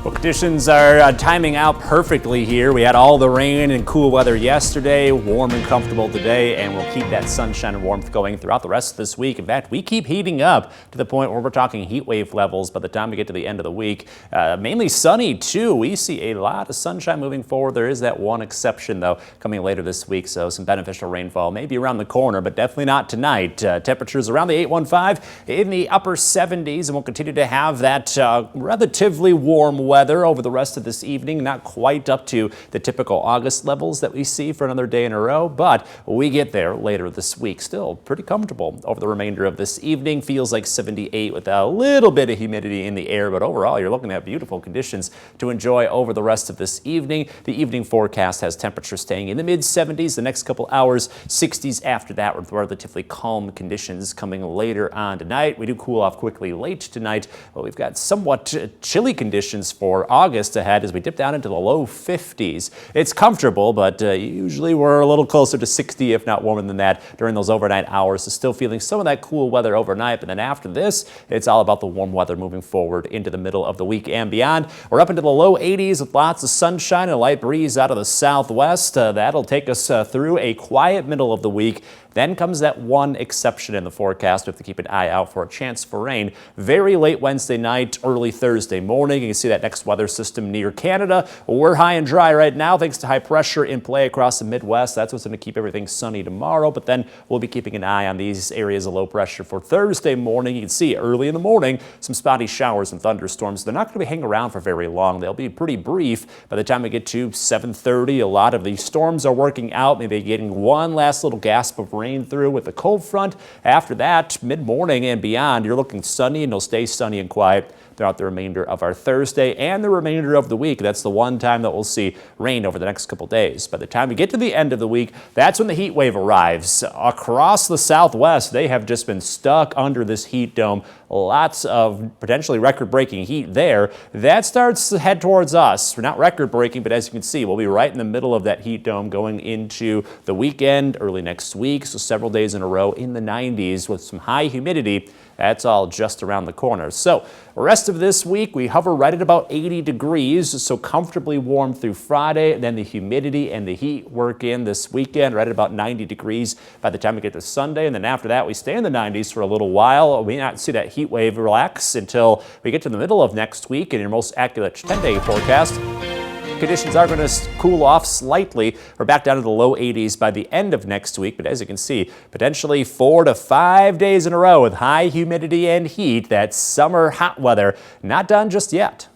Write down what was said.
Well, conditions are timing out perfectly here. We had all the rain and cool weather yesterday, warm and comfortable today, and we'll keep that sunshine and warmth going throughout the rest of this week. In fact, we keep heating up to the point where we're talking heat wave levels by the time we get to the end of the week. Mainly sunny, too. We see a lot of sunshine moving forward. There is that one exception, though, coming later this week, so some beneficial rainfall maybe around the corner, but definitely not tonight. Temperatures around the 815 in the upper 70s, and we'll continue to have that relatively warm weather over the rest of this evening. Not quite up to the typical August levels that we see for another day in a row, but we get there later this week. Still pretty comfortable over the remainder of this evening. Feels like 78 with a little bit of humidity in the air, but overall you're looking at beautiful conditions to enjoy over the rest of this evening. The evening forecast has temperatures staying in the mid 70s the next couple hours, 60s after that with relatively calm conditions coming later on tonight. We do cool off quickly late tonight, but we've got somewhat chilly conditions for August ahead as we dip down into the low 50s. It's comfortable, but usually we're a little closer to 60, if not warmer than that, during those overnight hours. So still feeling some of that cool weather overnight, but then after this, it's all about the warm weather moving forward into the middle of the week and beyond. We're up into the low 80s with lots of sunshine and a light breeze out of the southwest. That'll take us through a quiet middle of the week. Then comes that one exception in the forecast. We have to keep an eye out for a chance for rain very late Wednesday night, early Thursday morning. You can see that next weather system near Canada. We're high and dry right now thanks to high pressure in play across the Midwest. That's what's going to keep everything sunny tomorrow, but then we'll be keeping an eye on these areas of low pressure for Thursday morning. You can see early in the morning some spotty showers and thunderstorms. They're not going to be hanging around for very long. They'll be pretty brief. By the time we get to 7:30, a lot of these storms are working out, maybe getting one last little gasp of rain through with the cold front. After that, mid-morning and beyond, you're looking sunny, and it'll stay sunny and quiet throughout the remainder of our Thursday and the remainder of the week. That's the one time that we'll see rain over the next couple days. By the time we get to the end of the week, that's when the heat wave arrives. Across the southwest, they have just been stuck under this heat dome. Lots of potentially record-breaking heat there. That starts to head towards us. We're not record-breaking, but as you can see, we'll be right in the middle of that heat dome going into the weekend, early next week, so several days in a row in the 90s with some high humidity. That's all just around the corner. So the rest of this week, we hover right at about 80 degrees, so comfortably warm through Friday. Then the humidity and the heat work in this weekend, right at about 90 degrees by the time we get to Sunday. And then after that, we stay in the 90s for a little while. We may not see that heat wave relax until we get to the middle of next week in your most accurate 10-day forecast. Conditions are going to cool off slightly. We're back down to the low 80s by the end of next week, but as you can see, potentially 4 to 5 days in a row with high humidity and heat. That summer hot weather not done just yet.